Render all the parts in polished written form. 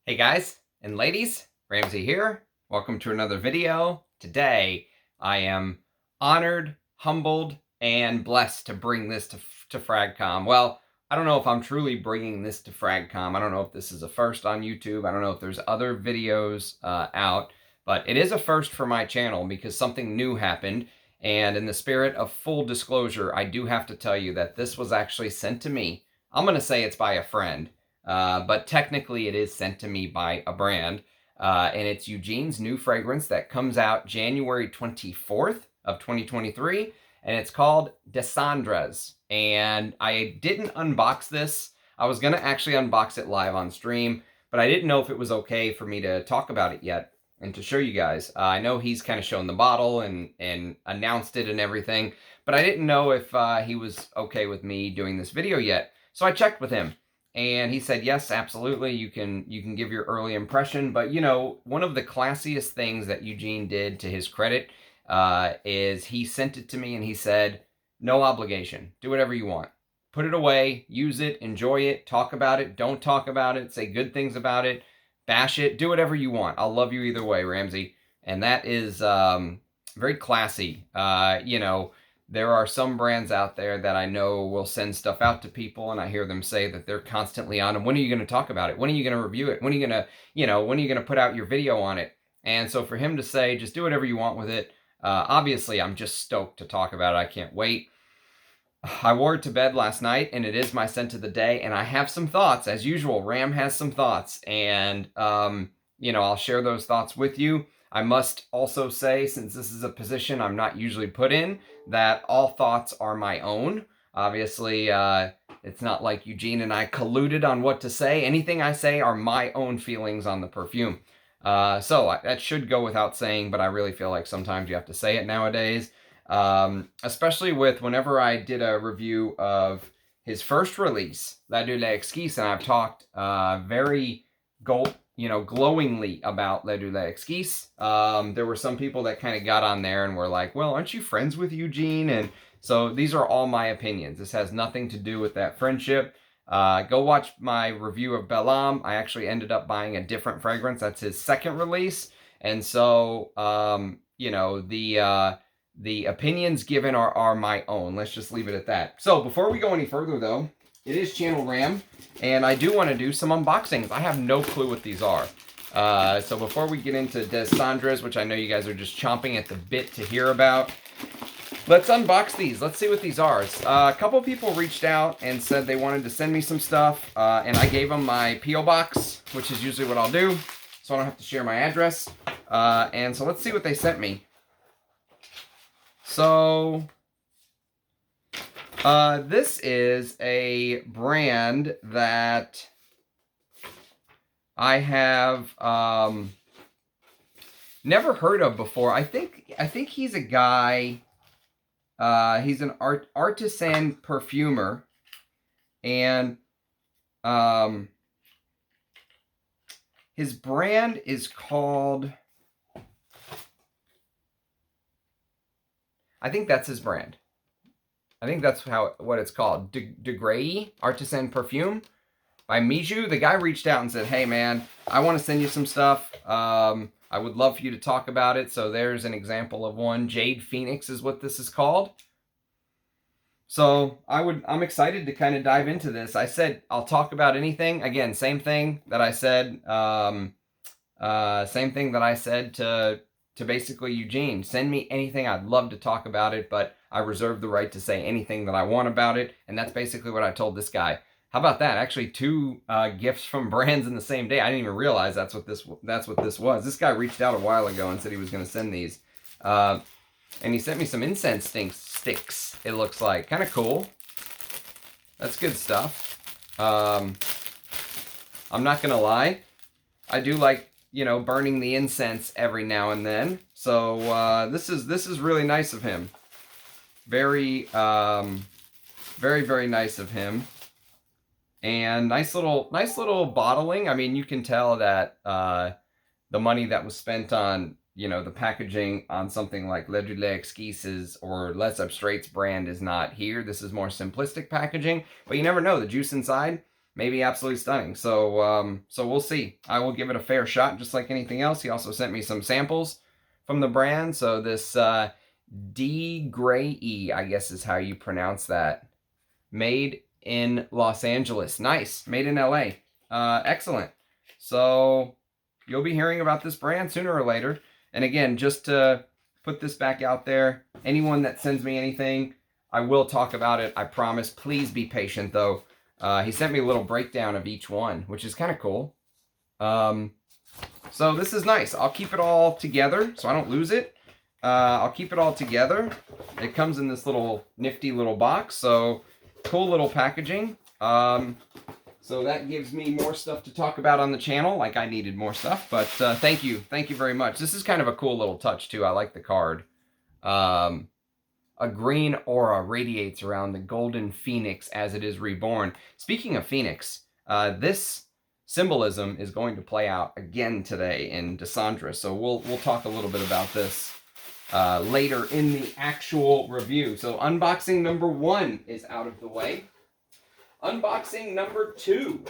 Hey guys and ladies, Ramsey here. Welcome to another video. Today, I am honored, humbled, and blessed to bring this to FragCom. Well, I don't know if I'm truly bringing this to FragCom. I don't know if this is a first on YouTube. I don't know if there's other videos out, but it is a first for my channel because something new happened. And in the spirit of full disclosure, I do have to tell you that this was actually sent to me. I'm going to say it's by a friend. But technically it is sent to me by a brand, and it's Eugene's new fragrance that comes out January 24th of 2023, and it's called Cendres. And I didn't unbox this. I was going to actually unbox it live on stream, but I didn't know if it was okay for me to talk about it yet and to show you guys. I know he's kind of shown the bottle and announced it and everything, but I didn't know if he was okay with me doing this video yet. So I checked with him. And he said, yes, absolutely, you can give your early impression. But, you know, one of the classiest things that Eugene did, to his credit, is he sent it to me and he said, no obligation. Do whatever you want. Put it away, use it, enjoy it, talk about it, don't talk about it, say good things about it, bash it, do whatever you want. I'll love you either way, Ramsey. And that is very classy. You know, there are some brands out there that I know will send stuff out to people, and I hear them say that they're constantly on them. When are you going to talk about it? When are you going to review it? When are you going to, when are you going to put out your video on it? And so for him to say, just do whatever you want with it, obviously I'm just stoked to talk about it. I can't wait. I wore it to bed last night, and it is my scent of the day, and I have some thoughts. As usual, Ram has some thoughts, and, I'll share those thoughts with you. I must also say, since this is a position I'm not usually put in, that all thoughts are my own. Obviously, it's not like Eugene and I colluded on what to say. Anything I say are my own feelings on the perfume. So that should go without saying, but I really feel like sometimes you have to say it nowadays. Especially with whenever I did a review of his first release, La Dule Exquise, and I've talked very glowingly about Le Dule Exquise. There were some people that kind of got on there and were like, well, aren't you friends with Eugene? And so these are all my opinions. This has nothing to do with that friendship. Go watch my review of Bellam. I actually ended up buying a different fragrance. That's his second release. And so, the opinions given are my own. Let's just leave it at that. So before we go any further, though, it is Channel Ram, and I do want to do some unboxings. I have no clue what these are. So before we get into Cendres, which I know you guys are just chomping at the bit to hear about, let's unbox these. Let's see what these are. A couple people reached out and said they wanted to send me some stuff, and I gave them my P.O. box, which is usually what I'll do, so I don't have to share my address. And so let's see what they sent me. So, this is a brand that I have never heard of before. I think he's a guy. He's an artisan perfumer, and his brand is called. I think that's his brand. I think that's what it's called. De Grey Artisan Perfume by Mijou. The guy reached out and said, hey man, I want to send you some stuff. I would love for you to talk about it. So there's an example of one. Jade Phoenix is what this is called. So I'm excited to kind of dive into this. I said I'll talk about anything. Again, same thing that I said. Same thing that I said to basically Eugene. Send me anything. I'd love to talk about it, but I reserve the right to say anything that I want about it. And that's basically what I told this guy. How about that? Actually, two gifts from brands in the same day. I didn't even realize that's what this was. This guy reached out a while ago and said he was going to send these. And he sent me some incense sticks, it looks like. Kind of cool. That's good stuff. I'm not going to lie. I do like, burning the incense every now and then. So this is really nice of him. Very, very, very nice of him. And nice little bottling. I mean, you can tell that the money that was spent on, the packaging on something like Le Dule Exquises or Les Abstraits brand is not here. This is more simplistic packaging, but you never know. The juice inside maybe absolutely stunning. So so we'll see. I will give it a fair shot, just like anything else. He also sent me some samples from the brand. So this D Gray E, I guess is how you pronounce that. Made in Los Angeles. Nice. Made in LA. Excellent. So you'll be hearing about this brand sooner or later. And again, just to put this back out there, anyone that sends me anything, I will talk about it. I promise. Please be patient, though. He sent me a little breakdown of each one, which is kind of cool. So this is nice. I'll keep it all together so I don't lose it. I'll keep it all together. It comes in this little nifty little box. So cool little packaging. So that gives me more stuff to talk about on the channel. Like I needed more stuff, but thank you very much. This is kind of a cool little touch too. I like the card. A green aura radiates around the golden phoenix as it is reborn. Speaking of phoenix, this symbolism is going to play out again today in Cendres. So we'll talk a little bit about this later in the actual review. So unboxing number 1 is out of the way. Unboxing number 2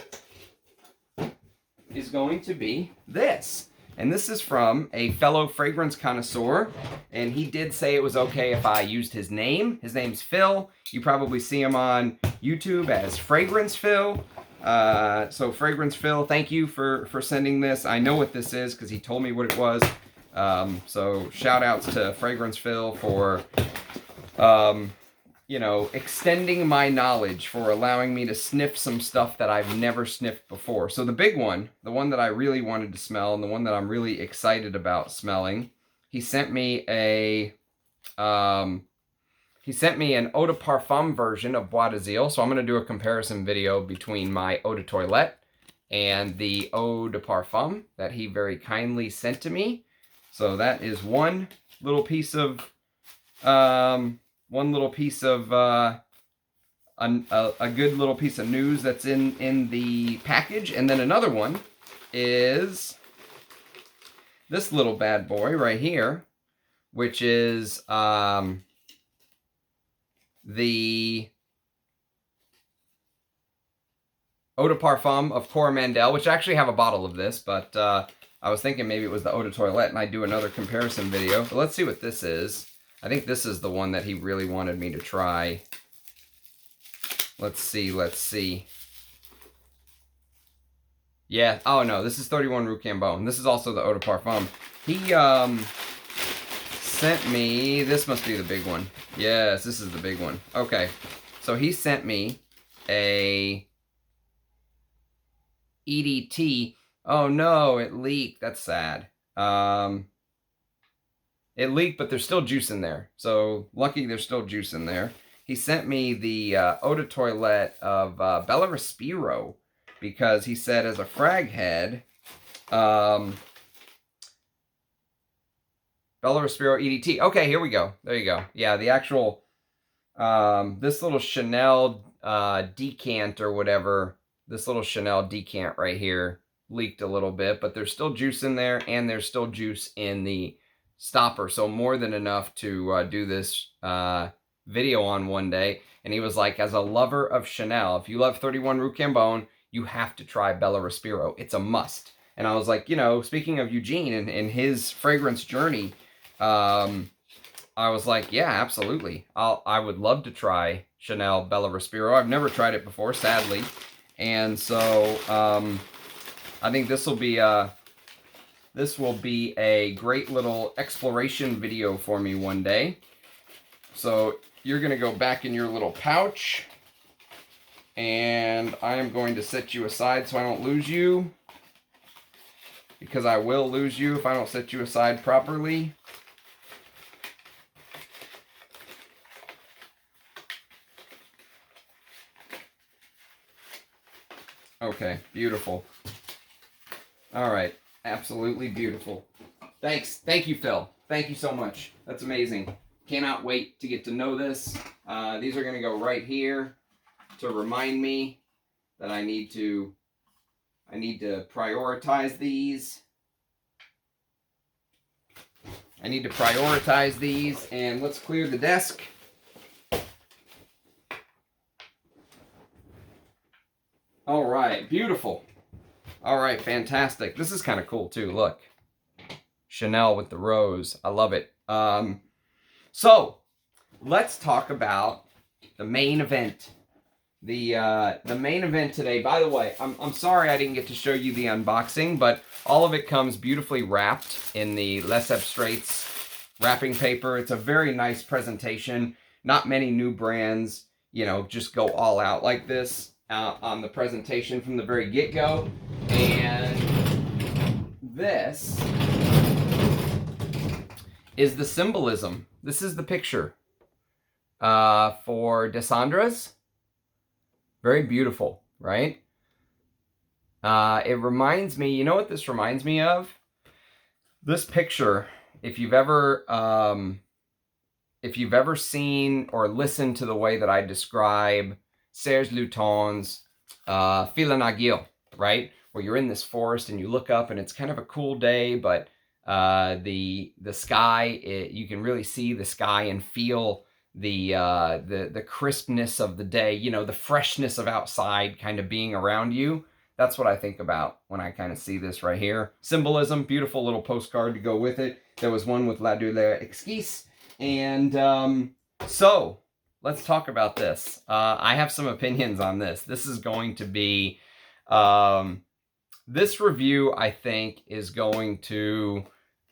is going to be this. And this is from a fellow fragrance connoisseur. And he did say it was okay if I used his name. His name's Phil. You probably see him on YouTube as Fragrance Phil. So Fragrance Phil, thank you for sending this. I know what this is because he told me what it was. So shout outs to Fragrance Phil for you know, extending my knowledge, for allowing me to sniff some stuff that I've never sniffed before. So the big one, the one that I really wanted to smell, and the one that I'm really excited about smelling, he sent me an eau de parfum version of Bois de Zile. So I'm going to do a comparison video between my eau de toilette and the eau de parfum that he very kindly sent to me. So that is one little piece of a good little piece of news that's in the package. And then another one is this little bad boy right here, which is the eau de parfum of Coromandel, which I actually have a bottle of this, but I was thinking maybe it was the eau de toilette, and I'd do another comparison video. But let's see what this is. I think this is the one that he really wanted me to try. Let's see. Yeah, oh no, this is 31 Rue Cambon. This is also the eau de parfum. He sent me, this must be the big one. Yes, this is the big one. Okay, so he sent me a EDT. Oh no, it leaked. That's sad. It leaked, but there's still juice in there. So lucky there's still juice in there. He sent me the eau de toilette of Bella Respiro, because he said as a frag head, Bella Respiro EDT. Okay, here we go. There you go. Yeah, the actual, this little Chanel decant or whatever, this little Chanel decant right here leaked a little bit, but there's still juice in there, and there's still juice in the stopper, so more than enough to do this video on one day. And he was like, as a lover of Chanel, if you love 31 Rue Cambon, you have to try Bella Respiro. It's a must. And I was like, you know, speaking of Eugene and his fragrance journey, I was like, yeah, absolutely. I would love to try Chanel Bella Respiro. I've never tried it before, sadly. And so I think this will be a great little exploration video for me one day. So you're going to go back in your little pouch, and I am going to set you aside so I don't lose you, because I will lose you if I don't set you aside properly. Okay, beautiful. All right. Absolutely beautiful. Thanks. Thank you, Phil. Thank you so much. That's amazing. Cannot wait to get to know this. These are going to go right here to remind me that I need to prioritize these. I need to prioritize these, and let's clear the desk. All right, beautiful. All right, fantastic. This is kind of cool too. Look, Chanel with the rose. I love it. So let's talk about the main event. The main event today. By the way, I'm sorry I didn't get to show you the unboxing, but all of it comes beautifully wrapped in the Les Abstraits wrapping paper. It's a very nice presentation. Not many new brands, you know, just go all out like this on the presentation from the very get-go. And this is the symbolism. This is the picture for Cendres. Very beautiful, right? It reminds me, you know what this reminds me of? This picture, if you've ever seen or listened to the way that I describe Serge Luton's Flannel, right? Where you're in this forest and you look up and it's kind of a cool day, but the sky, you can really see the sky and feel the crispness of the day, you know, the freshness of outside kind of being around you. That's what I think about when I kind of see this right here. Symbolism, beautiful little postcard to go with it. There was one with La Douleur Exquise. And so let's talk about this. I have some opinions on this. This is going to be, this review, I think, is going to,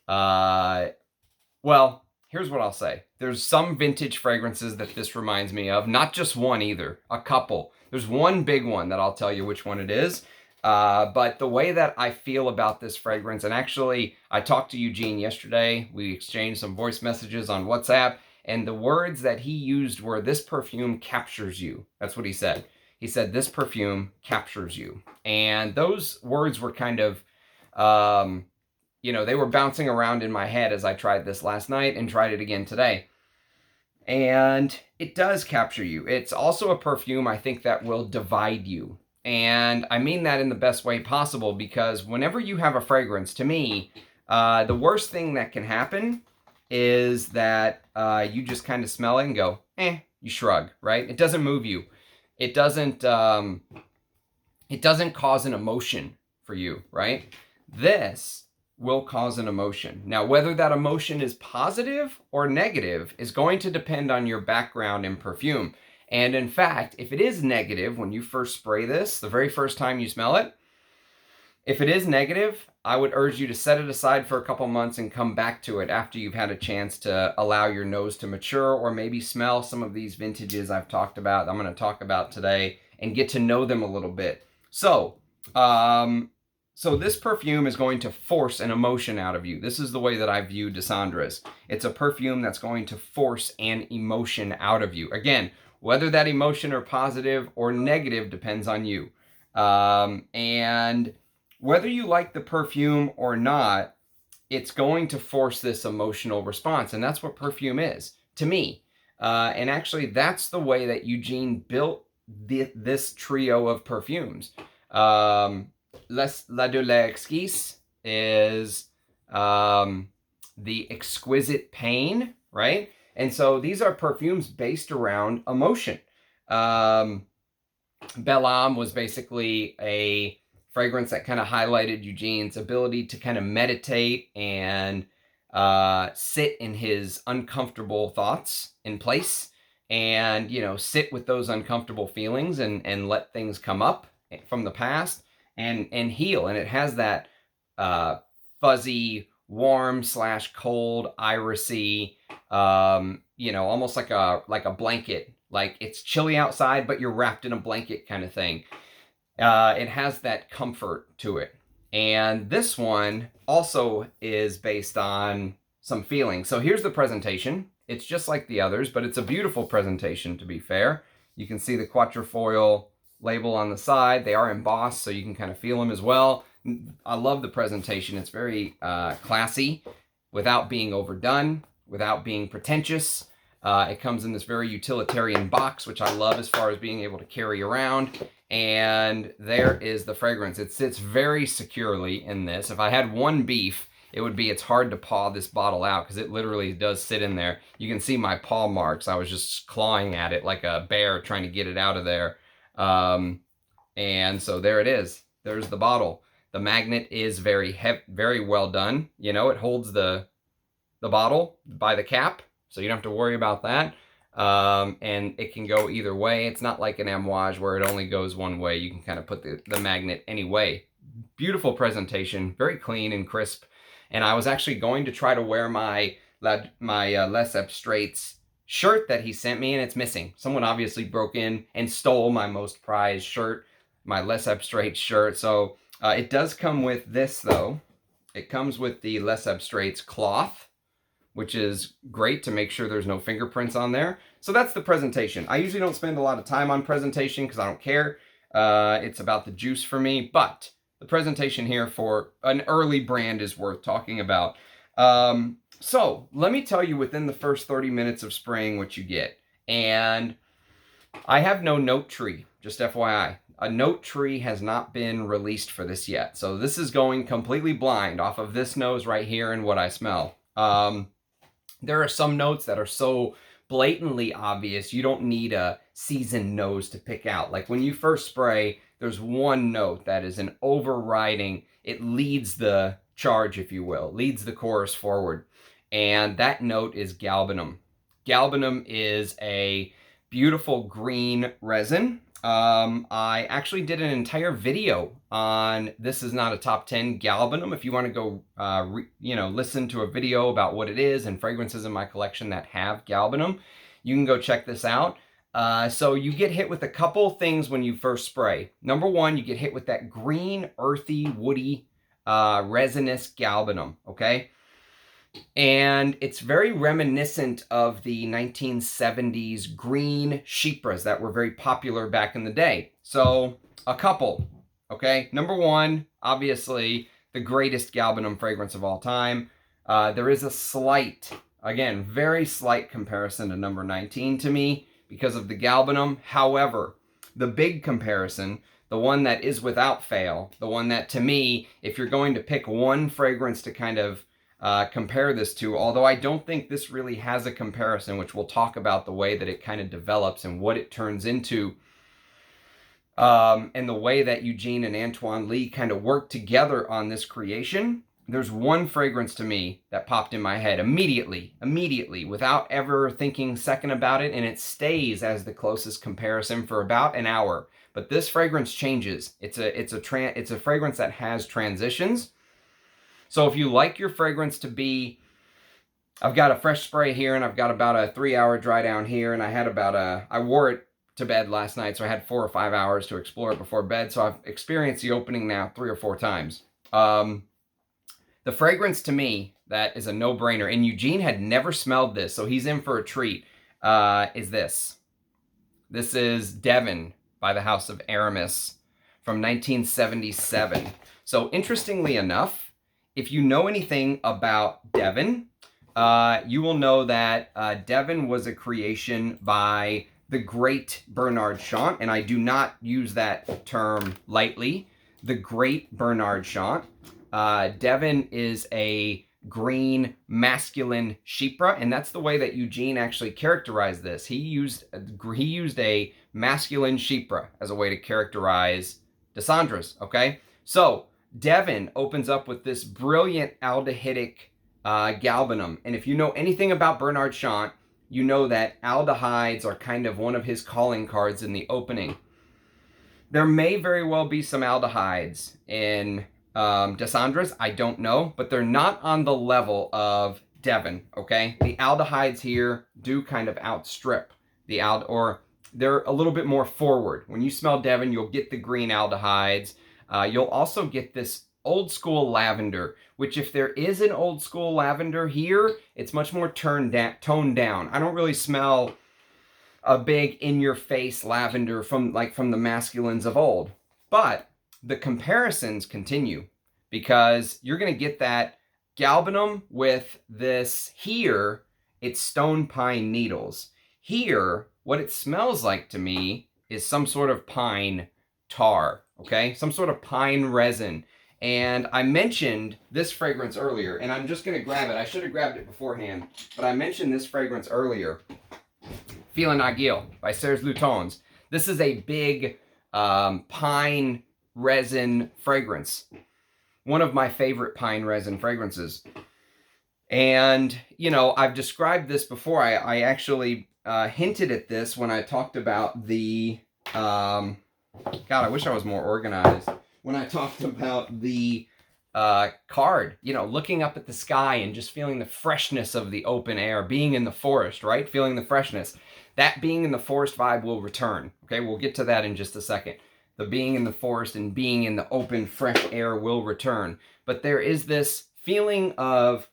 well, here's what I'll say. There's some vintage fragrances that this reminds me of. Not just one either, a couple. There's one big one that I'll tell you which one it is. But the way that I feel about this fragrance, and actually I talked to Eugene yesterday. We exchanged some voice messages on WhatsApp, and the words that he used were, "This perfume captures you." That's what he said. He said, "This perfume captures you." And those words were kind of, you know, they were bouncing around in my head as I tried this last night and tried it again today. And it does capture you. It's also a perfume, I think, that will divide you. And I mean that in the best way possible, because whenever you have a fragrance, to me, the worst thing that can happen is that you just kind of smell it and go, you shrug, right? It doesn't move you. It doesn't cause an emotion for you, right? This will cause an emotion. Now, whether that emotion is positive or negative is going to depend on your background in perfume. And in fact, if it is negative when you first spray this, the very first time you smell it, if it is negative, I would urge you to set it aside for a couple months and come back to it after you've had a chance to allow your nose to mature, or maybe smell some of these vintages I've talked about, I'm going to talk about today, and get to know them a little bit. So this perfume is going to force an emotion out of you. This is the way that I view Cendres. It's a perfume that's going to force an emotion out of you. Again, whether that emotion are positive or negative depends on you. And whether you like the perfume or not, it's going to force this emotional response. And that's what perfume is, to me. And actually, that's the way that Eugene built this trio of perfumes. La Douleur Exquise is the exquisite pain, right? And so these are perfumes based around emotion. Belle Âme was basically a fragrance that kind of highlighted Eugene's ability to kind of meditate and sit in his uncomfortable thoughts in place, and, you know, sit with those uncomfortable feelings and let things come up from the past and heal. And it has that fuzzy, warm / cold, irisy, you know, almost like a blanket. Like it's chilly outside, but you're wrapped in a blanket kind of thing. It has that comfort to it. And this one also is based on some feelings. So here's the presentation. It's just like the others, but it's a beautiful presentation, to be fair. You can see the quatrefoil label on the side. They are embossed, so you can kind of feel them as well. I love the presentation. It's very classy without being overdone, without being pretentious. It comes in this very utilitarian box, which I love as far as being able to carry around. And there is the fragrance. It sits very securely in this. If I had one beef, it would be it's hard to paw this bottle out, because it literally does sit in there. You can see my paw marks. I was just clawing at it like a bear trying to get it out of there. And so there it is. There's the bottle. The magnet is very well done. You know, it holds the bottle by the cap, so you don't have to worry about that. And it can go either way. It's not like an amouage where it only goes one way. You can kind of put the magnet any way. Beautiful presentation, very clean and crisp. And I was actually going to try to wear my Les Abstraits shirt that he sent me, and it's missing. Someone obviously broke in and stole my most prized shirt, my Les Abstraits shirt. So it does come with this, though. It comes with the Les Abstraits cloth, which is great to make sure there's no fingerprints on there. So that's the presentation. I usually don't spend a lot of time on presentation because I don't care. It's about the juice for me, but the presentation here for an early brand is worth talking about. So let me tell you within the first 30 minutes of spraying what you get. And I have no note tree, just FYI. A note tree has not been released for this yet. So this is going completely blind off of this nose right here and what I smell. There are some notes that are so blatantly obvious, you don't need a seasoned nose to pick out. Like when you first spray, there's one note that is an overriding, it leads the charge, if you will, leads the chorus forward. And that note is galbanum. Galbanum is a beautiful green resin. I actually did an entire video on This Is Not a Top 10 galbanum. If you want to go, listen to a video about what it is and fragrances in my collection that have galbanum, you can go check this out. So you get hit with a couple things when you first spray. Number one, you get hit with that green, earthy, woody, resinous galbanum, okay? And it's very reminiscent of the 1970s green chypres that were very popular back in the day. So a couple, okay? Number one, obviously, the greatest galbanum fragrance of all time. There is a slight, again, very slight comparison to number 19 to me because of the galbanum. However, the big comparison, the one that is without fail, the one that to me, if you're going to pick one fragrance to kind of compare this to, although I don't think this really has a comparison, which we'll talk about the way that it kind of develops and what it turns into, and the way that Eugene and Antoine Lee kind of work together on this creation. There's one fragrance to me that popped in my head immediately, without ever thinking second about it, and it stays as the closest comparison for about an hour. But this fragrance changes. It's a fragrance that has transitions. So if you like your fragrance to be, I've got a fresh spray here and I've got about a 3-hour dry down here, and I wore it to bed last night, so I had 4 or 5 hours to explore it before bed. So I've experienced the opening now 3 or 4 times. The fragrance to me that is a no-brainer, and Eugene had never smelled this, so he's in for a treat, is this. This is Devin by the House of Aramis from 1977. So interestingly enough, if you know anything about Devin, you will know that Devin was a creation by the great Bernard Chant, and I do not use that term lightly. The great Bernard Chant. Devin is a green masculine chypre, and that's the way that Eugene actually characterized this. He used a masculine chypre as a way to characterize the Cendres, okay? So Devin opens up with this brilliant aldehydic galbanum. And if you know anything about Bernard Chant, you know that aldehydes are kind of one of his calling cards in the opening. There may very well be some aldehydes in de Cendres, I don't know, but they're not on the level of Devin, okay? The aldehydes here do kind of outstrip the or they're a little bit more forward. When you smell Devin, you'll get the green aldehydes. You'll also get this old school lavender, which if there is an old school lavender here, it's much more toned down. I don't really smell a big in-your-face lavender from the masculines of old. But the comparisons continue because you're going to get that galbanum with this here, it's stone pine needles. Here, what it smells like to me is some sort of pine tar, okay? Some sort of pine resin. And I mentioned this fragrance earlier, and I'm just going to grab it. I should have grabbed it beforehand, but I mentioned this fragrance earlier. Feeling Agile by Serge Lutens. This is a big pine resin fragrance. One of my favorite pine resin fragrances. And, you know, I've described this before. I actually hinted at this when I talked about the, God, I wish I was more organized. When I talked about the card, you know, looking up at the sky and just feeling the freshness of the open air, being in the forest, right? Feeling the freshness. That being in the forest vibe will return. Okay, we'll get to that in just a second. The being in the forest and being in the open, fresh air will return. But there is this feeling of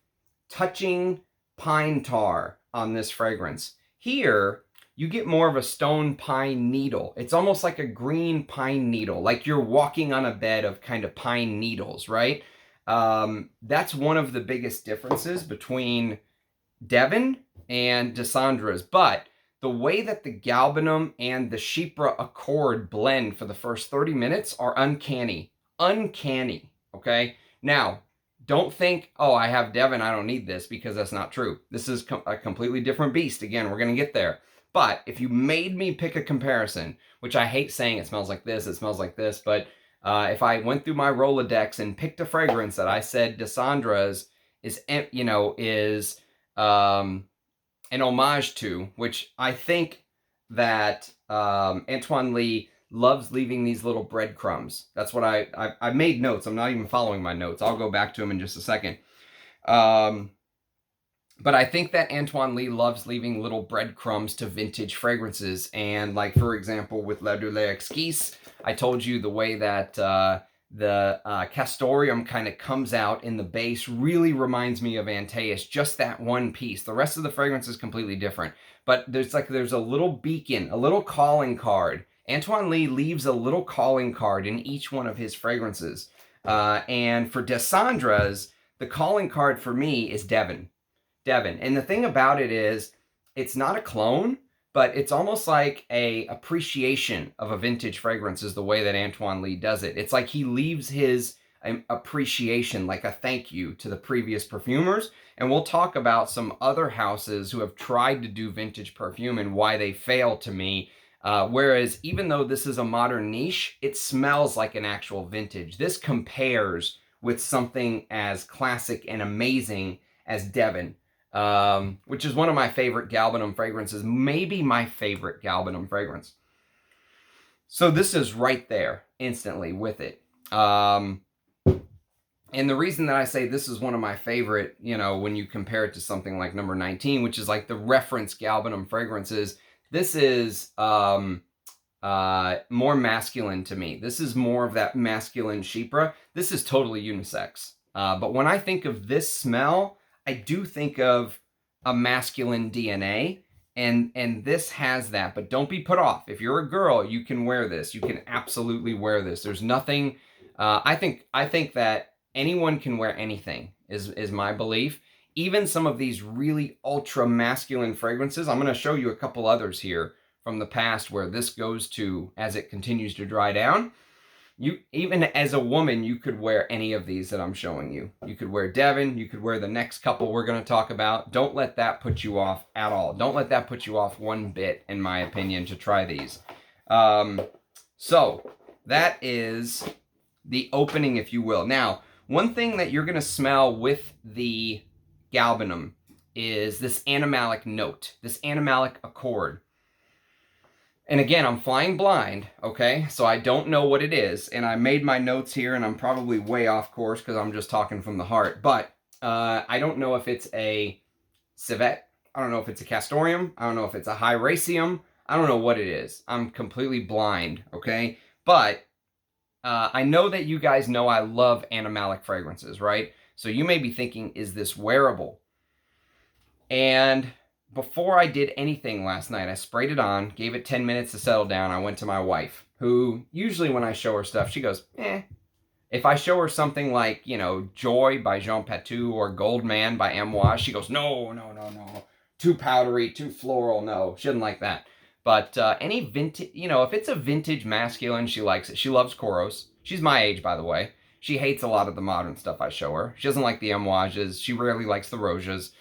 touching pine tar on this fragrance. Here, you get more of a stone pine needle. It's almost like a green pine needle, like you're walking on a bed of kind of pine needles, right? That's one of the biggest differences between Devin and Cendres. But the way that the galbanum and the Chypre Accord blend for the first 30 minutes are uncanny. Uncanny, okay? Now, don't think, oh, I have Devin, I don't need this, because that's not true. This is a completely different beast. Again, we're going to get there. But if you made me pick a comparison, which I hate saying it smells like this, it smells like this, but if I went through my Rolodex and picked a fragrance that I said Cendres is, you know, is an homage to, which I think that Antoine Lee loves leaving these little breadcrumbs. That's what I made notes. I'm not even following my notes. I'll go back to them in just a second. But I think that Antoine Lee loves leaving little breadcrumbs to vintage fragrances. And like, for example, with La Douleur Exquise, I told you the way that the castoreum kind of comes out in the base really reminds me of Antaeus, just that one piece. The rest of the fragrance is completely different. But there's a little beacon, a little calling card. Antoine Lee leaves a little calling card in each one of his fragrances. And for Cendres, the calling card for me is Devin. And the thing about it is, it's not a clone, but it's almost like a appreciation of a vintage fragrance is the way that Antoine Lee does it. It's like he leaves his appreciation, like a thank you to the previous perfumers. And we'll talk about some other houses who have tried to do vintage perfume and why they fail to me. Whereas even though this is a modern niche, it smells like an actual vintage. This compares with something as classic and amazing as Devin. Which is one of my favorite galbanum fragrances, maybe my favorite galbanum fragrance. So this is right there instantly with it. And the reason that I say this is one of my favorite, you know, when you compare it to something like number 19, which is like the reference galbanum fragrances, this is more masculine to me. This is more of that masculine Chypre. This is totally unisex. But when I think of this smell, I do think of a masculine DNA, and this has that, but don't be put off. If you're a girl, you can wear this. You can absolutely wear this. There's nothing, I think that anyone can wear anything, is my belief. Even some of these really ultra masculine fragrances, I'm going to show you a couple others here from the past where this goes to as it continues to dry down. You, even as a woman, you could wear any of these that I'm showing you. You could wear Devin. You could wear the next couple we're going to talk about. Don't let that put you off at all. Don't let that put you off one bit, in my opinion, to try these. So that is the opening, if you will. Now, one thing that you're going to smell with the galbanum is this animalic note, this animalic accord. And again, I'm flying blind, okay? So I don't know what it is. And I made my notes here, and I'm probably way off course because I'm just talking from the heart. But I don't know if it's a civet. I don't know if it's a castoreum. I don't know if it's a hyraceum. I don't know what it is. I'm completely blind, okay? But I know that you guys know I love animalic fragrances, right? So you may be thinking, is this wearable? And before I did anything last night, I sprayed it on, gave it 10 minutes to settle down. I went to my wife, who usually when I show her stuff, she goes, eh. If I show her something like, you know, Joy by Jean Patou or Gold Man by Amouage, she goes, no. Too powdery, too floral, no. She doesn't like that. But any vintage, you know, if it's a vintage masculine, she likes it. She loves Koros. She's my age, by the way. She hates a lot of the modern stuff I show her. She doesn't like the Amouages. She rarely likes the Rojas.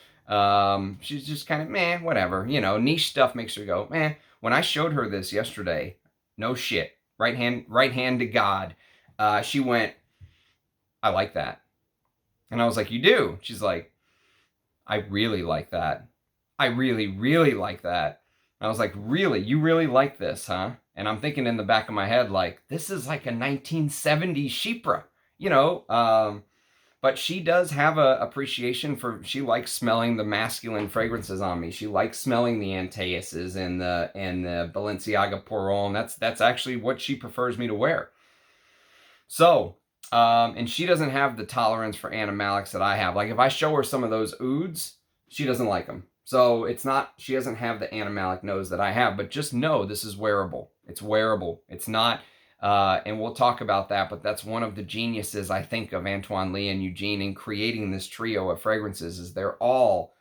She's just kind of meh, whatever, you know, niche stuff makes her go meh. When I showed her this yesterday, no shit, right hand to God. She went, I like that. And I was like, you do? She's like, I really like that. I really, really like that. And I was like, really? You really like this, huh? And I'm thinking in the back of my head, like, this is like a 1970s Chypre, you know? But she does have a appreciation for, she likes smelling the masculine fragrances on me. She likes smelling the Antaises and the Balenciaga Poron. That's actually what she prefers me to wear. So, and she doesn't have the tolerance for animalics that I have. Like if I show her some of those ouds, she doesn't like them. So it's not, she doesn't have the animalic nose that I have, but just know this is wearable. It's wearable. It's not, and we'll talk about that, but that's one of the geniuses, I think, of Antoine Lee and Eugene in creating this trio of fragrances is they're all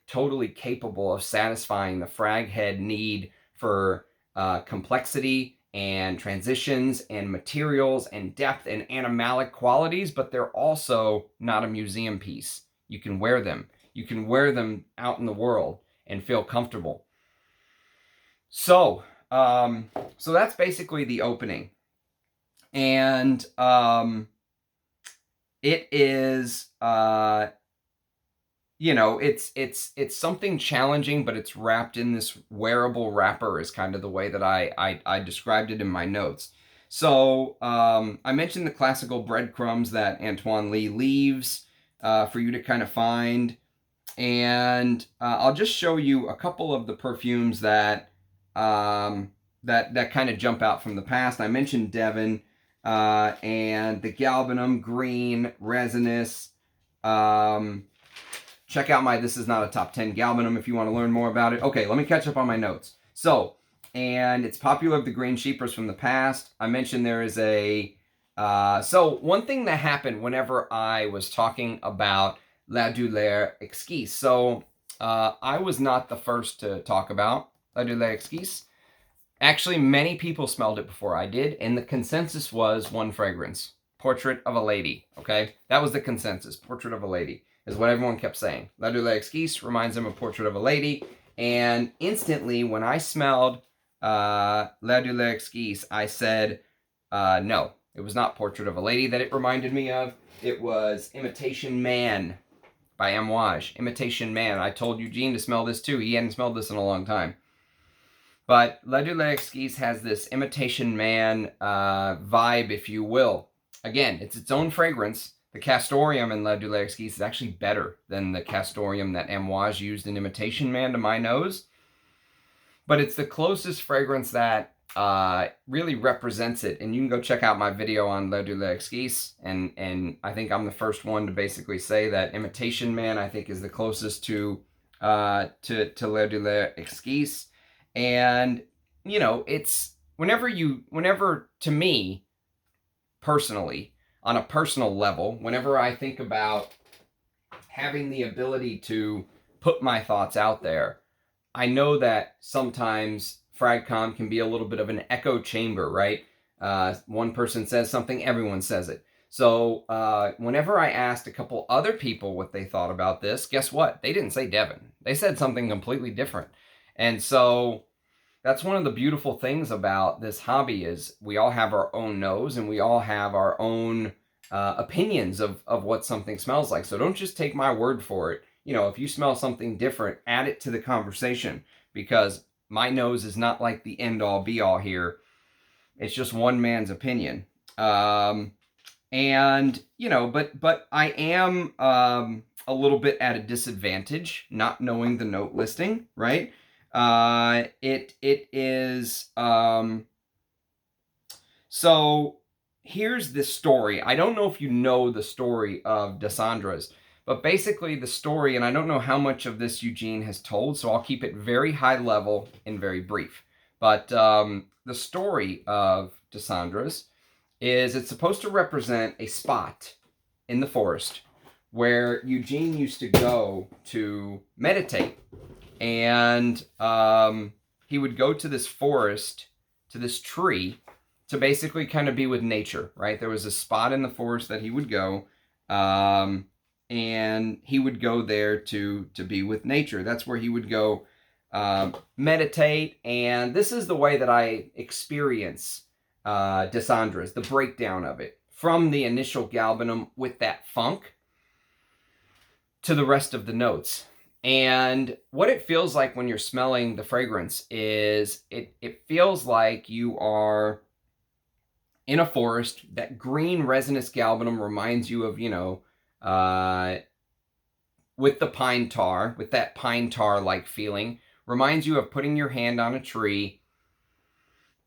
totally capable of satisfying the frag head need for complexity and transitions and materials and depth and animalic qualities, but they're also not a museum piece. You can wear them. You can wear them out in the world and feel comfortable. So, so that's basically the opening. And it is, you know, it's something challenging, but it's wrapped in this wearable wrapper is kind of the way that I described it in my notes. So I mentioned the classical breadcrumbs that Antoine Lee leaves for you to kind of find. And I'll just show you a couple of the perfumes that that kind of jump out from the past. I mentioned Devin and the Galbanum, green, resinous. Check out my This Is Not a Top 10 Galbanum if you want to learn more about it. Okay, let me catch up on my notes. So, and it's Popular of the Green Chypres from the past. I mentioned there is a... so, one thing that happened whenever I was talking about La Douleur Exquise. So, I was not the first to talk about La Douleur Exquise. Actually, many people smelled it before I did, and the consensus was one fragrance. Portrait of a Lady, okay? That was the consensus. Portrait of a Lady is what everyone kept saying. La Douleur Exquise reminds them of Portrait of a Lady. And instantly, when I smelled La Douleur Exquise, I said, no, it was not Portrait of a Lady that it reminded me of. It was Imitation Man by Amouage. Imitation Man. I told Eugene to smell this too. He hadn't smelled this in a long time. But La Douleur Exquise has this Imitation Man vibe, if you will. Again, it's its own fragrance. The Castoreum in La Douleur Exquise is actually better than the Castoreum that Amouage used in Imitation Man to my nose. But it's the closest fragrance that really represents it. And you can go check out my video on La Douleur Exquise. And I think I'm the first one to basically say that Imitation Man, I think, is the closest to La Douleur Exquise. And, you know, it's whenever, to me, personally, on a personal level, whenever I think about having the ability to put my thoughts out there, I know that sometimes FragCom can be a little bit of an echo chamber, right? One person says something, everyone says it. So whenever I asked a couple other people what they thought about this, guess what? They didn't say Devin. They said something completely different. And so that's one of the beautiful things about this hobby is we all have our own nose and we all have our own opinions of what something smells like. So don't just take my word for it. You know, if you smell something different, add it to the conversation because my nose is not like the end all be all here. It's just one man's opinion. And, you know, but I am a little bit at a disadvantage not knowing the note listing, right? It is, so here's the story. I don't know if you know the story of Cendres, but basically the story, and I don't know how much of this Eugene has told, so I'll keep it very high level and very brief. But the story of Cendres is it's supposed to represent a spot in the forest where Eugene used to go to meditate. And he would go to this forest, to this tree, to basically kind of be with nature, right? There was a spot in the forest that he would go, and he would go there to be with nature. That's where he would go meditate, and this is the way that I experience de Cendres, the breakdown of it, from the initial galbanum with that funk to the rest of the notes. And what it feels like when you're smelling the fragrance is it feels like you are in a forest. That green resinous galbanum reminds you of, with the pine tar, with that pine tar-like feeling, reminds you of putting your hand on a tree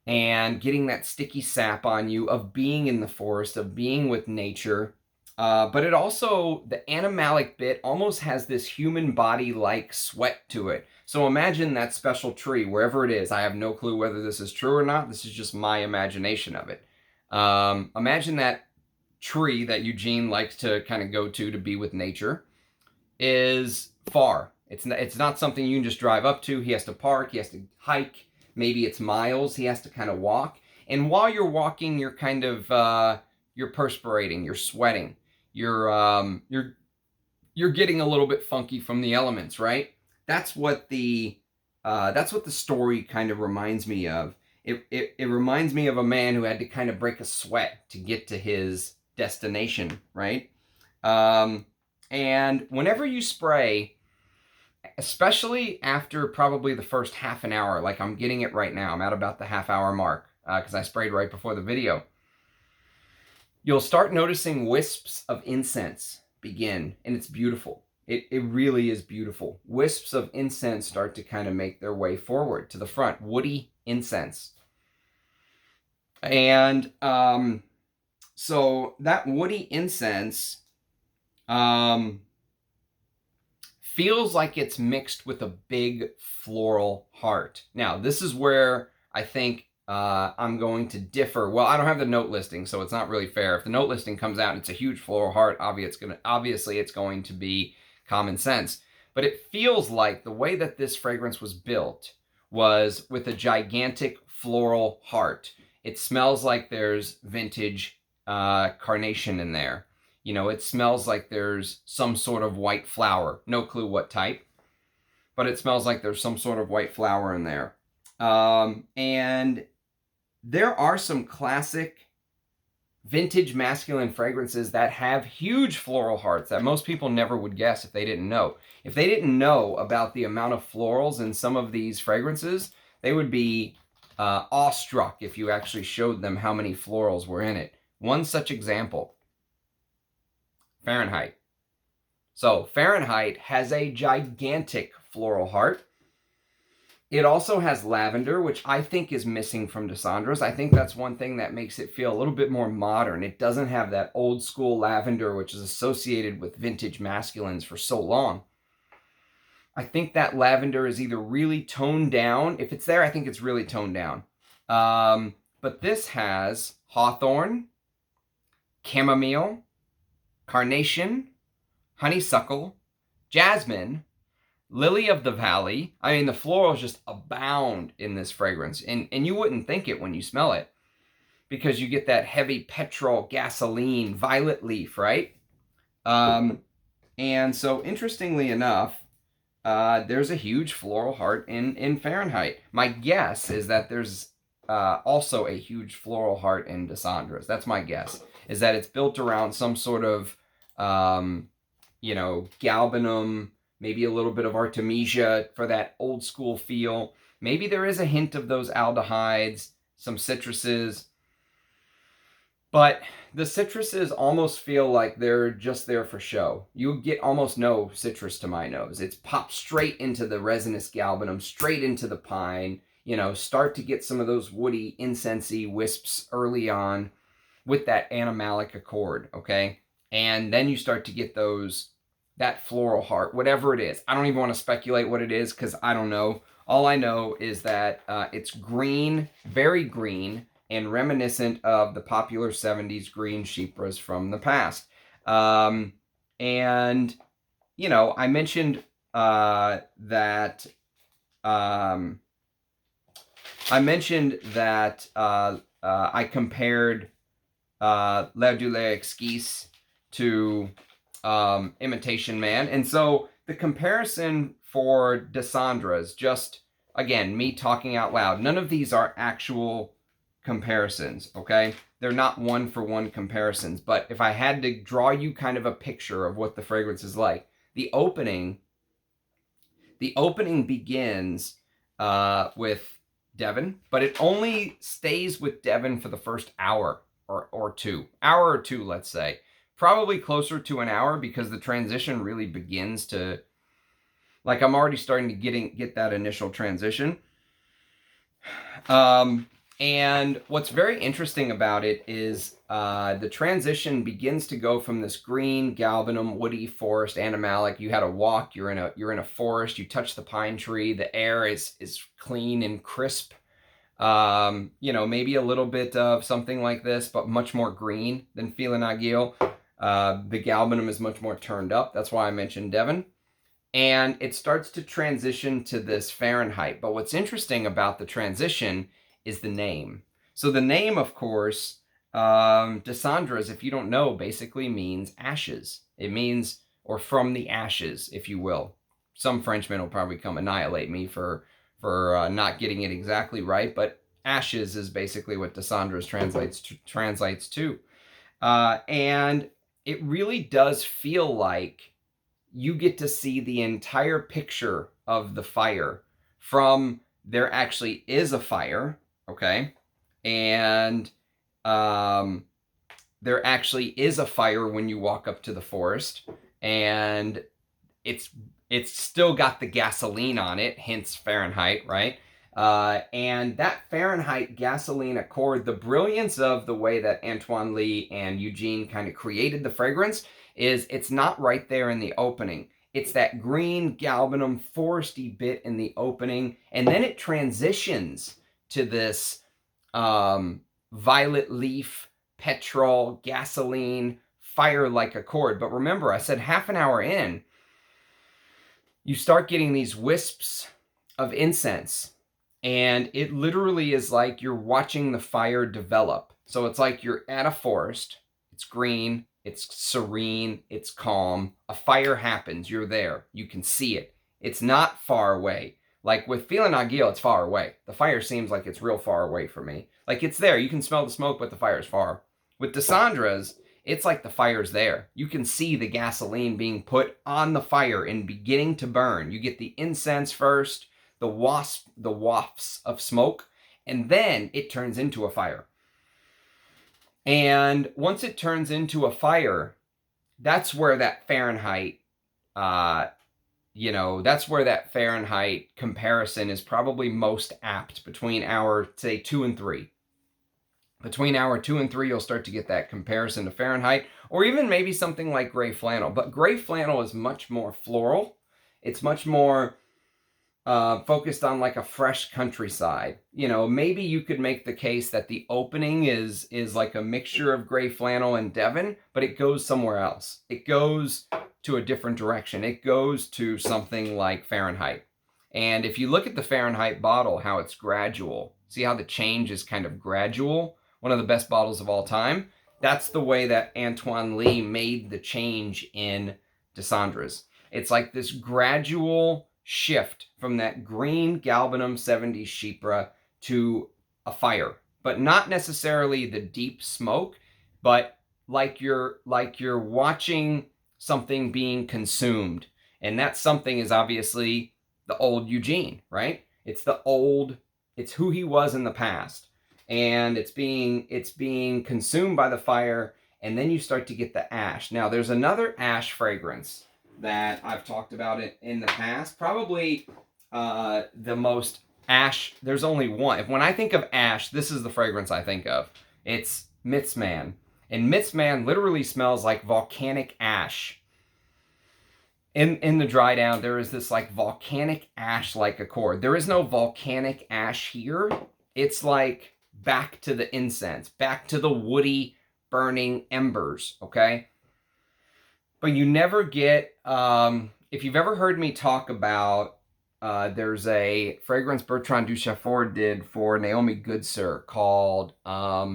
and getting that sticky sap on you, of being in the forest, of being with nature. But it also, the animalic bit almost has this human body-like sweat to it. So imagine that special tree, wherever it is. I have no clue whether this is true or not. This is just my imagination of it. Imagine that tree that Eugene likes to kind of go to be with nature is far. It's not something you can just drive up to. He has to park. He has to hike. Maybe it's miles. He has to kind of walk. And while you're walking, you're kind of you're perspirating. You're sweating. You're getting a little bit funky from the elements, right? That's what the story kind of reminds me of. It reminds me of a man who had to kind of break a sweat to get to his destination, right? And whenever you spray, especially after probably the first half an hour, like I'm getting it right now, I'm at about the half-hour mark because I sprayed right before the video, you'll start noticing wisps of incense begin, and it's beautiful. It really is beautiful. Wisps of incense start to kind of make their way forward to the front, woody incense. And so that woody incense feels like it's mixed with a big floral heart. Now, this is where I think I'm going to differ. Well, I don't have the note listing, so it's not really fair. If the note listing comes out and it's a huge floral heart, obviously it's going to be common sense. But it feels like the way that this fragrance was built was with a gigantic floral heart. It smells like there's vintage carnation in there. It smells like there's some sort of white flower. No clue what type, but it smells like there's some sort of white flower in there. And there are some classic vintage masculine fragrances that have huge floral hearts that most people never would guess if they didn't know. If they didn't know about the amount of florals in some of these fragrances, they would be awestruck if you actually showed them how many florals were in it. One such example, Fahrenheit. So Fahrenheit has a gigantic floral heart. It also has lavender, which I think is missing from de Cendres. I think that's one thing that makes it feel a little bit more modern. It doesn't have that old school lavender, which is associated with vintage masculines for so long. I think that lavender is either really toned down. If it's there, I think it's really toned down. But this has hawthorn, chamomile, carnation, honeysuckle, jasmine, lily of the valley. I mean, the florals just abound in this fragrance. And you wouldn't think it when you smell it, because you get that heavy petrol, gasoline, violet leaf, right? And so, interestingly enough, there's a huge floral heart in Fahrenheit. My guess is that there's also a huge floral heart in de Cendres. That's my guess, is that it's built around some sort of, galbanum, maybe a little bit of artemisia for that old school feel. Maybe there is a hint of those aldehydes, some citruses. But the citruses almost feel like they're just there for show. You get almost no citrus to my nose. It's popped straight into the resinous galbanum, straight into the pine. Start to get some of those woody, incensey wisps early on with that animalic accord, okay? And then you start to get that floral heart, whatever it is. I don't even want to speculate what it is because I don't know. All I know is that it's green, very green, and reminiscent of the popular 70s green chypres from the past. I mentioned that I compared L'air du Lait Exquise to Imitation Man. And so the comparison for de Cendres, just, again, me talking out loud, none of these are actual comparisons, okay? They're not one-for-one comparisons, but if I had to draw you kind of a picture of what the fragrance is like, the opening begins with Devin, but it only stays with Devin for the first hour or two. Hour or two, let's say. Probably closer to an hour, because the transition really begins to, like, I'm already starting to get that initial transition. And what's very interesting about it is the transition begins to go from this green, galbanum, woody forest, animalic. You had a walk. You're in a forest. You touch the pine tree. The air is clean and crisp. You know, maybe a little bit of something like this, but much more green than Flannel. The galbanum is much more turned up. That's why I mentioned Devin. And it starts to transition to this Fahrenheit. But what's interesting about the transition is the name. So the name, of course, Cendres, if you don't know, basically means ashes. It means, or from the ashes, if you will. Some Frenchmen will probably come annihilate me for not getting it exactly right, but ashes is basically what Cendres translates to. And it really does feel like you get to see the entire picture of the fire from there actually is a fire, okay? And there actually is a fire when you walk up to the forest, and it's still got the gasoline on it, hence Fahrenheit, right? And that Fahrenheit gasoline accord, the brilliance of the way that Antoine Lie and Eugene kind of created the fragrance is it's not right there in the opening. It's that green galbanum foresty bit in the opening, and then it transitions to this violet leaf, petrol, gasoline, fire-like accord. But remember, I said half an hour in, you start getting these wisps of incense, and it literally is like you're watching the fire develop. So it's like you're at a forest, it's green, it's serene, it's calm, a fire happens, you're there, you can see it. It's not far away. Like with Flannel, it's far away. The fire seems like it's real far away from me. Like it's there, you can smell the smoke, but the fire's far. With Cendres, it's like the fire's there. You can see the gasoline being put on the fire and beginning to burn. You get the incense first, the wafts of smoke, and then it turns into a fire. And once it turns into a fire, that's where that Fahrenheit, that's where that Fahrenheit comparison is probably most apt between hour, say, 2 and 3. Between hour 2 and 3, you'll start to get that comparison to Fahrenheit, or even maybe something like gray flannel. But gray flannel is much more floral. It's much more focused on like a fresh countryside. You know, maybe you could make the case that the opening is like a mixture of gray flannel and Devin, but it goes somewhere else. It goes to a different direction. It goes to something like Fahrenheit. And if you look at the Fahrenheit bottle, how it's gradual, see how the change is kind of gradual? One of the best bottles of all time. That's the way that Antoine Lie made the change in Cendres. It's like this gradual shift from that green galbanum 70s chypre to a fire, but not necessarily the deep smoke, but like you're watching something being consumed. And that something is obviously the old Eugene, right? It's who he was in the past. And it's being consumed by the fire, and then you start to get the ash. Now, there's another ash fragrance that I've talked about it in the past. Probably the most ash, there's only one. When I think of ash, this is the fragrance I think of. It's Mitzman. And Mitzman literally smells like volcanic ash. In the dry down, there is this like volcanic ash-like accord. There is no volcanic ash here. It's like back to the incense, back to the woody burning embers, okay? But you never get, if you've ever heard me talk about, there's a fragrance Bertrand Duchaufour did for Naomi Goodsir called, I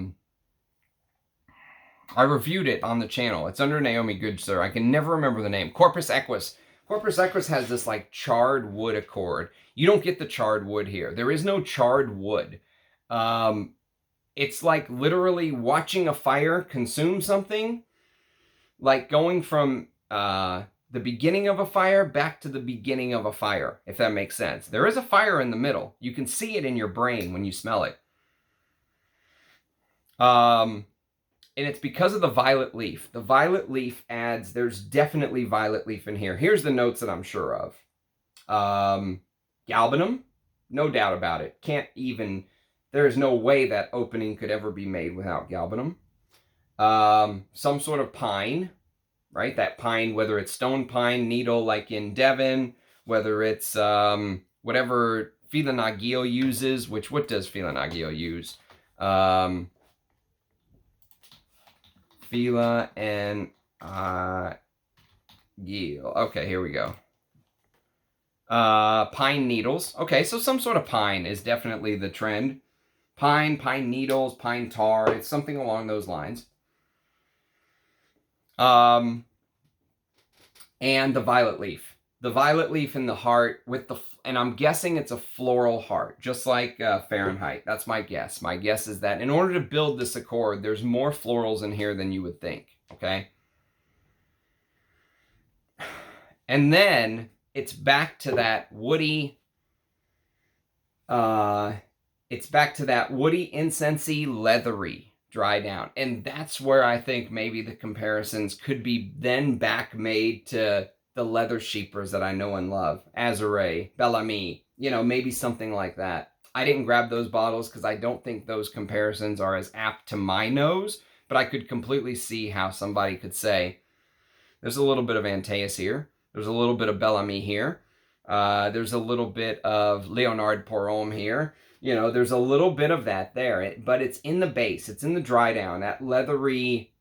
reviewed it on the channel. It's under Naomi Goodsir. I can never remember the name. Corpus Equus. Corpus Equus has this like charred wood accord. You don't get the charred wood here. There is no charred wood. it's like literally watching a fire consume something, like going from the beginning of a fire back to the beginning of a fire, if that makes sense. There is a fire in the middle. You can see it in your brain when you smell it. And it's because of the violet leaf. The violet leaf adds, there's definitely violet leaf in here. Here's the notes that I'm sure of. Galbanum, no doubt about it. Can't even, there is no way that opening could ever be made without galbanum. Some sort of pine, right? That pine, whether it's stone pine needle like in Devin, whether it's whatever Flannel uses, which what does Flannel use? Fila and Gil. Okay, here we go. Pine needles. Okay, so some sort of pine is definitely the trend. Pine needles, pine tar. It's something along those lines. And the violet leaf. The violet leaf in the heart with the, and I'm guessing it's a floral heart, just like Fahrenheit. That's my guess. My guess is that in order to build this accord, there's more florals in here than you would think, okay? And then it's back to that woody, incensey, leathery dry down. And that's where I think maybe the comparisons could be then back made to the leather sheepers that I know and love. Azure, Bellamy, you know, maybe something like that. I didn't grab those bottles because I don't think those comparisons are as apt to my nose, but I could completely see how somebody could say, there's a little bit of Antaeus here. There's a little bit of Bellamy here. There's a little bit of Leonard Porhomme here. You know, there's a little bit of that there, but it's in the base. It's in the dry down, that leathery,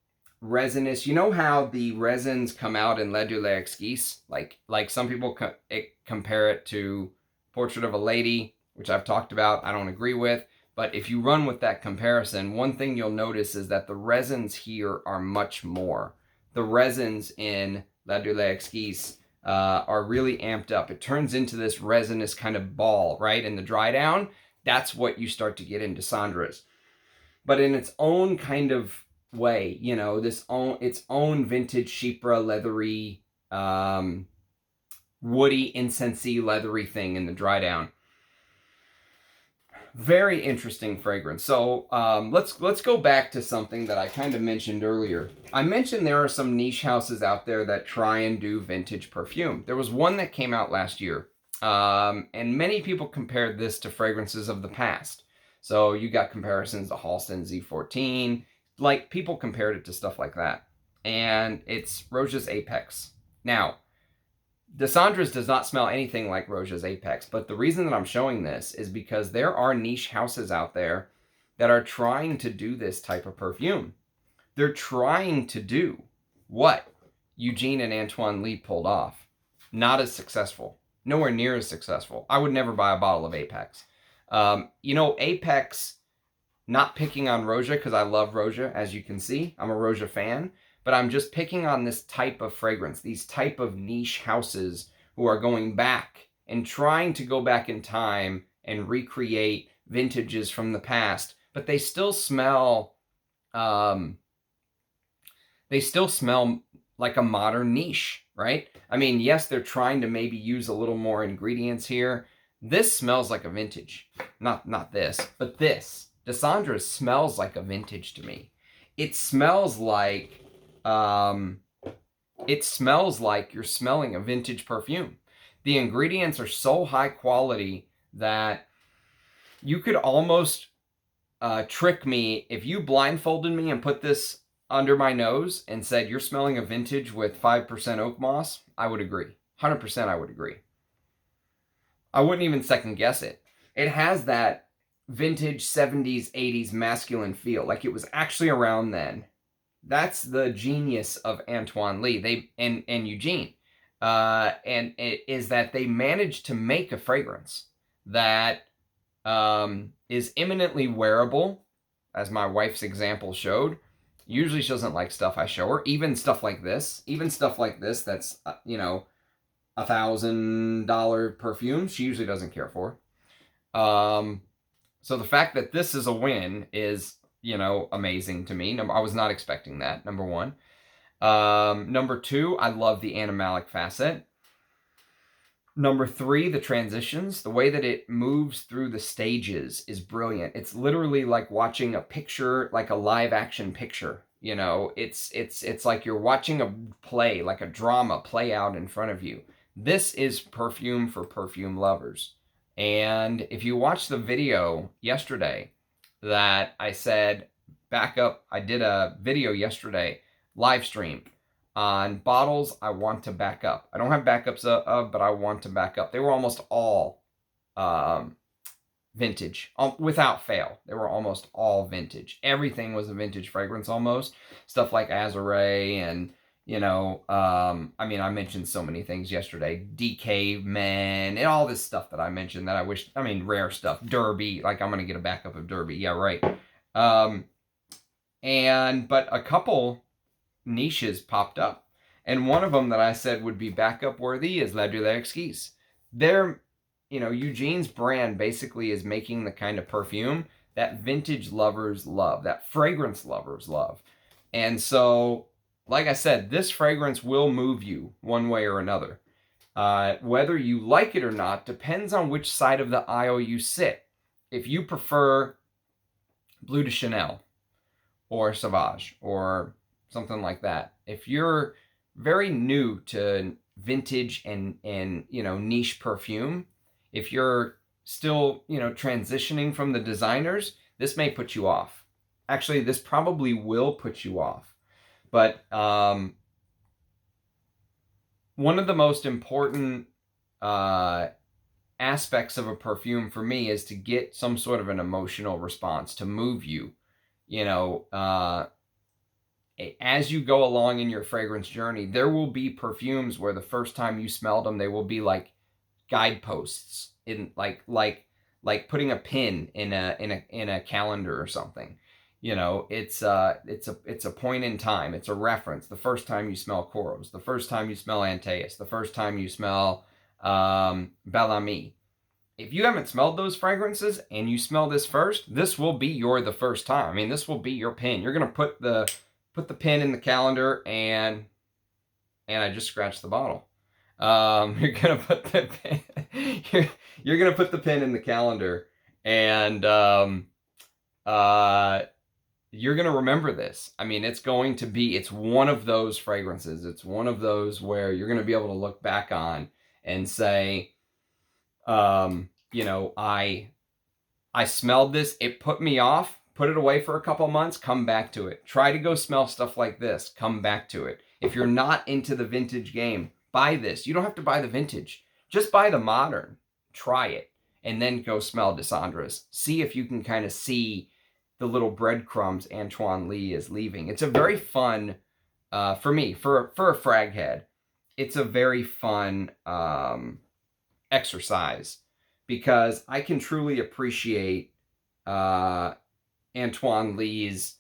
resinous. You know how the resins come out in Le Douleur Exquise? Like some people compare it to Portrait of a Lady, which I've talked about. I don't agree with. But if you run with that comparison, one thing you'll notice is that the resins here are much more. The resins in La Douleur Exquise are really amped up. It turns into this resinous kind of ball, right? In the dry down, that's what you start to get into Cendres. But in its own kind of way, you know, its own vintage chypre, leathery, woody, incensey, leathery thing in the dry down. Very interesting fragrance. So let's go back to something that I kind of mentioned earlier. I mentioned there are some niche houses out there that try and do vintage perfume. There was one that came out last year, and many people compared this to fragrances of the past. So you got comparisons to Halston Z14, like people compared it to stuff like that. And it's Roja's Apex. Now, the Cendres does not smell anything like Roja's Apex, but the reason that I'm showing this is because there are niche houses out there that are trying to do this type of perfume. They're trying to do what Eugene and Antoine Lee pulled off. Not as successful. Nowhere near as successful. I would never buy a bottle of Apex. You know, Apex, not picking on Roja because I love Roja, as you can see. I'm a Roja fan. But I'm just picking on this type of fragrance, these type of niche houses who are going back and trying to go back in time and recreate vintages from the past, but they still smell like a modern niche, right? I mean, yes, they're trying to maybe use a little more ingredients here. This smells like a vintage. Not this, but this. The Cendres smells like a vintage to me. It smells like you're smelling a vintage perfume. The ingredients are so high quality that you could almost trick me. If you blindfolded me and put this under my nose and said, you're smelling a vintage with 5% oak moss, I would agree. 100% I would agree. I wouldn't even second guess it. It has that vintage 70s, 80s masculine feel, like it was actually around then. That's the genius of Antoine Lee and Eugene. And it is that they managed to make a fragrance that is eminently wearable, as my wife's example showed. Usually she doesn't like stuff I show her, even stuff like this. Even stuff like this that's, you know, $1,000 perfume, she usually doesn't care for. So the fact that this is a win is amazing to me. I was not expecting that, number one. Number two, I love the animalic facet. Number three, the transitions. The way that it moves through the stages is brilliant. It's literally like watching a picture, like a live action picture. It's like you're watching a play, like a drama play out in front of you. This is perfume for perfume lovers. And if you watch the video yesterday that I said back up, I did a video yesterday, live stream, on bottles I want to back up. I don't have backups of, but I want to back up. They were almost all vintage, without fail. They were almost all vintage. Everything was a vintage fragrance almost. Stuff like Azure and, I mentioned so many things yesterday. DK Men and all this stuff that I mentioned that rare stuff. Derby, like I'm going to get a backup of Derby. Yeah, right. But a couple niches popped up, and one of them that I said would be backup worthy is La Douleur Exquise. Eugene's brand basically is making the kind of perfume that vintage lovers love, that fragrance lovers love. And so, like I said, this fragrance will move you one way or another. Whether you like it or not depends on which side of the aisle you sit. If you prefer Bleu de Chanel or Sauvage or something like that, if you're very new to vintage and niche perfume, if you're still transitioning from the designers, this may put you off. Actually, this probably will put you off. But one of the most important aspects of a perfume for me is to get some sort of an emotional response, to move you. As you go along in your fragrance journey, there will be perfumes where the first time you smelled them, they will be like guideposts, in like putting a pin in a calendar or something. It's a point in time. It's a reference. The first time you smell Coros, the first time you smell Antaeus, the first time you smell Bel Ami. If you haven't smelled those fragrances and you smell this first, this will be the first time. This will be your pin. You're gonna put the pin in the calendar, and I just scratched the bottle. You're gonna put the pin. You're gonna put the pin in the calendar, and you're gonna remember this. It's one of those fragrances. It's one of those where you're gonna be able to look back on and say, I smelled this. It put me off. Put it away for a couple months, come back to it. Try to go smell stuff like this, come back to it. If you're not into the vintage game, buy this. You don't have to buy the vintage. Just buy the modern. Try it. And then go smell Cendres. See if you can kind of see the little breadcrumbs Antoine Lee is leaving. It's a very fun, for me, for a frag head, it's a very fun exercise, because I can truly appreciate Antoine Lee's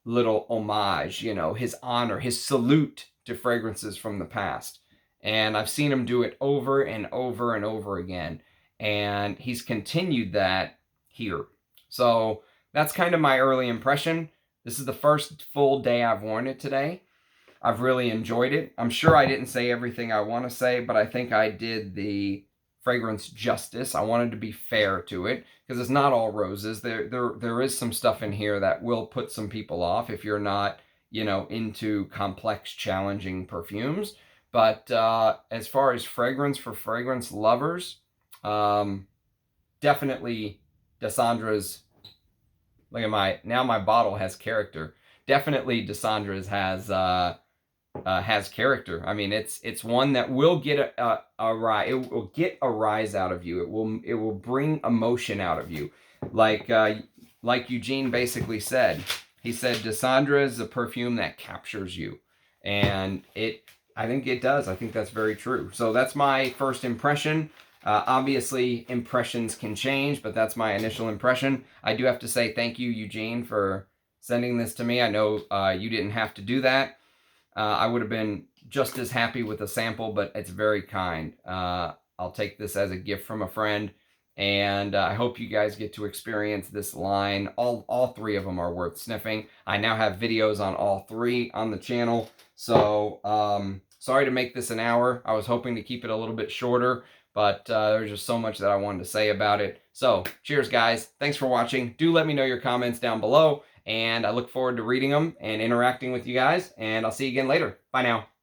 little homage, his honor, his salute to fragrances from the past. And I've seen him do it over and over and over again. And he's continued that here. So that's kind of my early impression. This is the first full day I've worn it today. I've really enjoyed it. I'm sure I didn't say everything I want to say, but I think I did the fragrance justice. I wanted to be fair to it, because it's not all roses. There is some stuff in here that will put some people off if you're not, into complex, challenging perfumes. But as far as fragrance for fragrance lovers, definitely Cendres. Look at my bottle has character. Definitely Cendres has character. It's one that will get a rise. It will get a rise out of you. It will bring emotion out of you. Like Eugene basically said. He said Cendres is a perfume that captures you, and I think it does. I think that's very true. So that's my first impression. Obviously, impressions can change, but that's my initial impression. I do have to say thank you, Eugene, for sending this to me. I know you didn't have to do that. I would have been just as happy with a sample, but it's very kind. I'll take this as a gift from a friend, And I hope you guys get to experience this line. All three of them are worth sniffing. I now have videos on all three on the channel. So sorry to make this an hour. I was hoping to keep it a little bit shorter, but there's just so much that I wanted to say about it. So cheers, guys. Thanks for watching. Do let me know your comments down below, and I look forward to reading them and interacting with you guys. And I'll see you again later. Bye now.